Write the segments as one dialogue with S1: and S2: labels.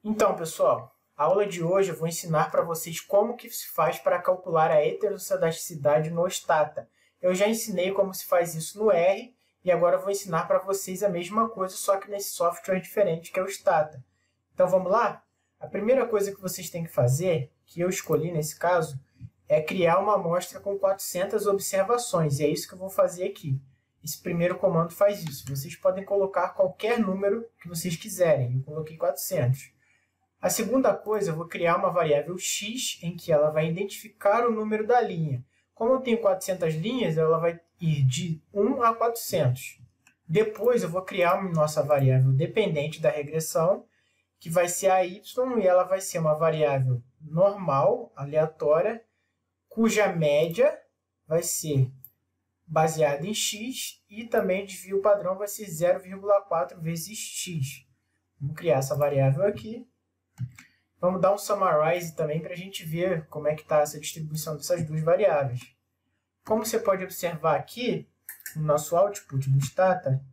S1: Então, pessoal, a aula de hoje eu vou ensinar para vocês como que se faz para calcular a heterossedasticidade no Stata. Eu já ensinei como se faz isso no R e agora eu vou ensinar para vocês a mesma coisa, só que nesse software diferente que é o Stata. Então, vamos lá? A primeira coisa que vocês têm que fazer, que eu escolhi nesse caso, é criar uma amostra com 400 observações, e é isso que eu vou fazer aqui. Esse primeiro comando faz isso. Vocês podem colocar qualquer número que vocês quiserem. Eu coloquei 400. A segunda coisa, eu vou criar uma variável x em que ela vai identificar o número da linha. Como eu tenho 400 linhas, ela vai ir de 1 a 400. Depois eu vou criar uma nossa variável dependente da regressão, que vai ser a y, e ela vai ser uma variável normal, aleatória, cuja média vai ser baseada em x e também o desvio padrão vai ser 0,4 vezes x. Vamos criar essa variável aqui. Vamos dar um summarize também para a gente ver como é que está essa distribuição dessas duas variáveis. Como você pode observar aqui, no nosso output do Stata,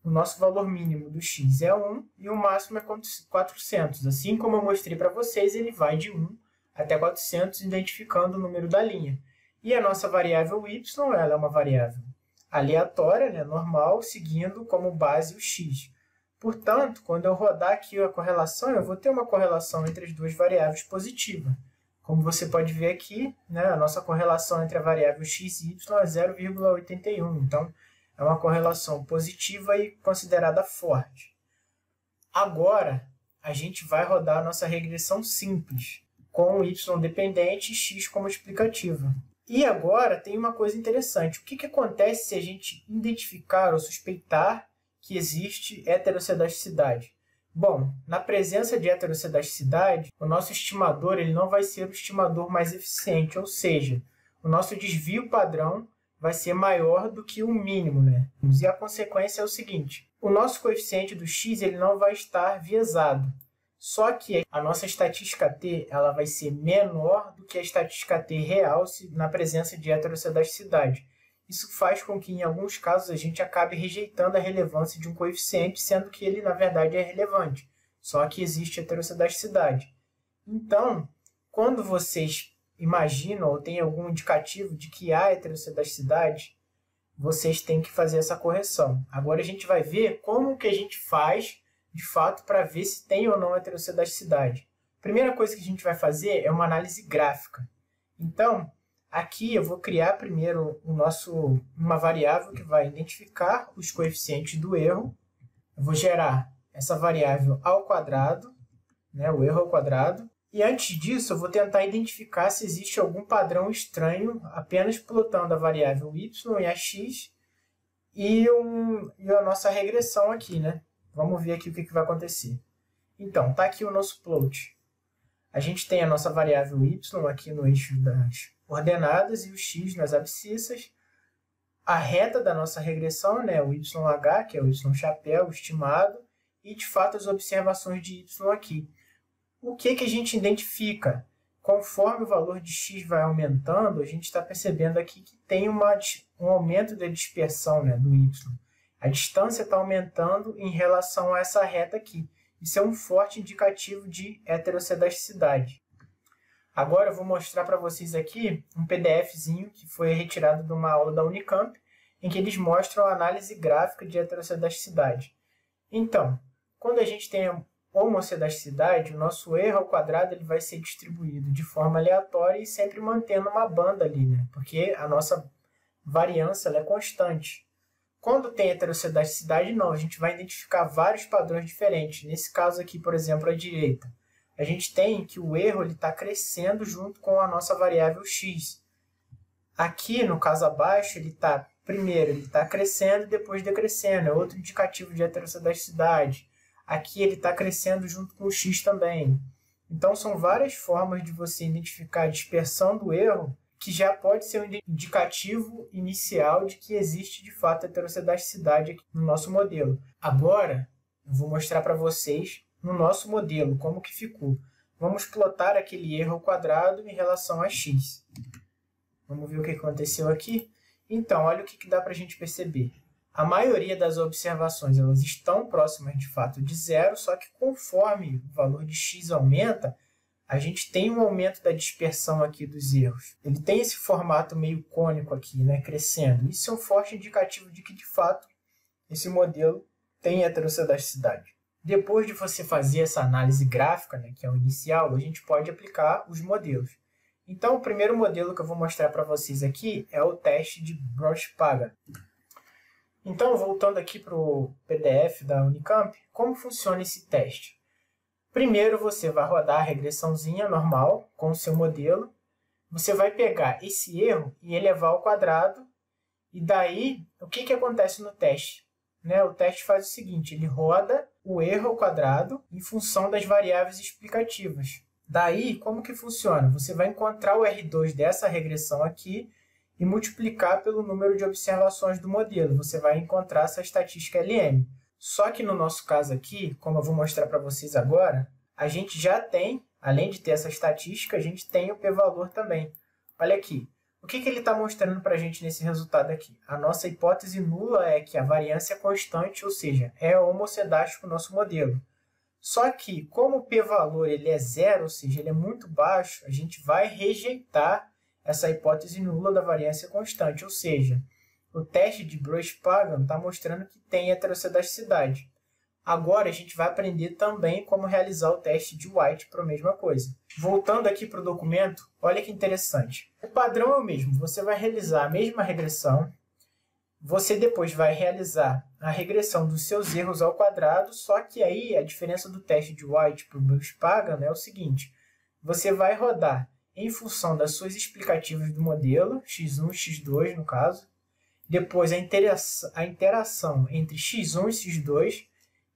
S1: o nosso valor mínimo do x é 1 e o máximo é 400. Assim como eu mostrei para vocês, ele vai de 1 até 400, identificando o número da linha. E a nossa variável y, ela é uma variável aleatória, né, normal, seguindo como base o x. Portanto, quando eu rodar aqui a correlação, eu vou ter uma correlação entre as duas variáveis positiva. Como você pode ver aqui, né, a nossa correlação entre a variável x e y é 0,81. Então, é uma correlação positiva e considerada forte. Agora, a gente vai rodar a nossa regressão simples, com y dependente e x como explicativa. E agora tem uma coisa interessante. O que acontece se a gente identificar ou suspeitar que existe heterossedasticidade? Bom, na presença de heterossedasticidade, o nosso estimador ele não vai ser o estimador mais eficiente, ou seja, o nosso desvio padrão vai ser maior do que o mínimo, né? E a consequência é o seguinte: o nosso coeficiente do x ele não vai estar viesado. Só que a nossa estatística t ela vai ser menor do que a estatística t real na presença de heterossedasticidade. Isso faz com que, em alguns casos, a gente acabe rejeitando a relevância de um coeficiente, sendo que ele, na verdade, é relevante. Só que existe heterossedasticidade. Então, quando vocês imaginam ou têm algum indicativo de que há heterossedasticidade, vocês têm que fazer essa correção. Agora a gente vai ver como que a gente faz, de fato, para ver se tem ou não heterossedasticidade. A primeira coisa que a gente vai fazer é uma análise gráfica. Então, aqui eu vou criar primeiro uma variável que vai identificar os coeficientes do erro. Eu vou gerar essa variável ao quadrado, né, o erro ao quadrado. E antes disso, eu vou tentar identificar se existe algum padrão estranho, apenas plotando a variável y e a x e a nossa regressão aqui, né? Vamos ver aqui o que vai acontecer. Então, está aqui o nosso plot. A gente tem a nossa variável y aqui no eixo das ordenadas e o x nas abscissas. A reta da nossa regressão, né, o YH, que é o y-chapéu estimado, e de fato as observações de y aqui. O que a gente identifica? Conforme o valor de x vai aumentando, a gente está percebendo aqui que tem um aumento da dispersão, né, do y. A distância está aumentando em relação a essa reta aqui. Isso é um forte indicativo de heterossedasticidade. Agora eu vou mostrar para vocês aqui um PDFzinho que foi retirado de uma aula da Unicamp, em que eles mostram a análise gráfica de heterossedasticidade. Então, quando a gente tem homossedasticidade, o nosso erro ao quadrado ele vai ser distribuído de forma aleatória e sempre mantendo uma banda ali, né? Porque a nossa variância ela é constante. Quando tem heterossedasticidade, não, a gente vai identificar vários padrões diferentes. Nesse caso aqui, por exemplo, à direita, a gente tem que o erro está crescendo junto com a nossa variável x. Aqui, no caso abaixo, primeiro ele está crescendo e depois decrescendo. É outro indicativo de heterossedasticidade. Aqui ele está crescendo junto com o x também. Então, são várias formas de você identificar a dispersão do erro, que já pode ser um indicativo inicial de que existe, de fato, heterossedasticidade aqui no nosso modelo. Agora, eu vou mostrar para vocês, no nosso modelo, como que ficou. Vamos plotar aquele erro ao quadrado em relação a x. Vamos ver o que aconteceu aqui? Então, olha o que dá para a gente perceber. a maioria das observações elas estão próximas de fato de zero, só que conforme o valor de x aumenta, a gente tem um aumento da dispersão aqui dos erros. Ele tem esse formato meio cônico aqui, né, crescendo. Isso é um forte indicativo de que, de fato, esse modelo tem heterossedasticidade. Depois de você fazer essa análise gráfica, né, que é o inicial, a gente pode aplicar os modelos. Então, o primeiro modelo que eu vou mostrar para vocês aqui é o teste de Bosch-Pagan. Então, voltando aqui para o PDF da Unicamp, como funciona esse teste? Primeiro, você vai rodar a regressãozinha normal com o seu modelo. Você vai pegar esse erro e elevar ao quadrado. E daí, o que acontece no teste? O teste faz o seguinte, ele roda o erro ao quadrado em função das variáveis explicativas. Daí, como que funciona? Você vai encontrar o R2 dessa regressão aqui e multiplicar pelo número de observações do modelo. Você vai encontrar essa estatística LM. Só que no nosso caso aqui, como eu vou mostrar para vocês agora, a gente já tem, além de ter essa estatística, a gente tem o p-valor também. Olha aqui, o que ele está mostrando para a gente nesse resultado aqui? A nossa hipótese nula é que a variância é constante, ou seja, é homocedástico o nosso modelo. Só que, como o p-valor ele é zero, ou seja, ele é muito baixo, a gente vai rejeitar essa hipótese nula da variância constante, ou seja, o teste de Bosch-Pagan está mostrando que tem heterossedasticidade. Agora a gente vai aprender também como realizar o teste de White para a mesma coisa. Voltando aqui para o documento, olha que interessante. O padrão é o mesmo, você vai realizar a mesma regressão, você depois vai realizar a regressão dos seus erros ao quadrado, só que aí a diferença do teste de White para o Bosch-Pagan é o seguinte, você vai rodar em função das suas explicativas do modelo, x1 e x2 no caso, depois a interação entre x1 e x2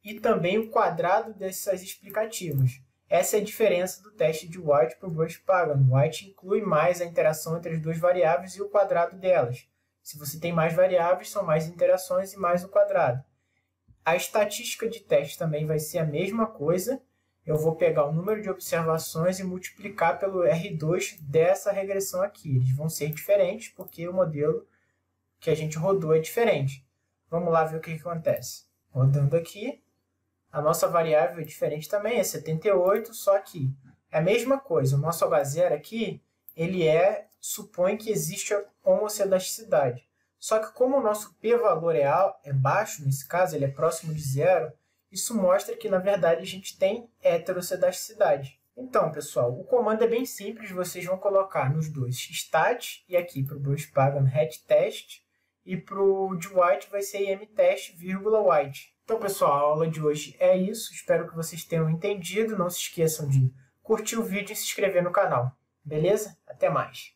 S1: e também o quadrado dessas explicativas. Essa é a diferença do teste de White para o Bosch-Pagan. White inclui mais a interação entre as duas variáveis e o quadrado delas. Se você tem mais variáveis, são mais interações e mais o quadrado. A estatística de teste também vai ser a mesma coisa. Eu vou pegar o número de observações e multiplicar pelo R2 dessa regressão aqui. Eles vão ser diferentes porque o modelo que a gente rodou é diferente. Vamos lá ver o que acontece. Rodando aqui, a nossa variável é diferente também, é 78, só que é a mesma coisa. O nosso H0 aqui, ele supõe que existe a homocedasticidade. Só que como o nosso p-valor é baixo, nesse caso ele é próximo de zero, isso mostra que, na verdade, a gente tem heterossedasticidade. Então, pessoal, o comando é bem simples. Vocês vão colocar nos dois stat, e aqui para o Bosch-Pagan hat-test, e para o de White vai ser imtest, White. Então, pessoal, a aula de hoje é isso. Espero que vocês tenham entendido. Não se esqueçam de curtir o vídeo e se inscrever no canal. Beleza? Até mais!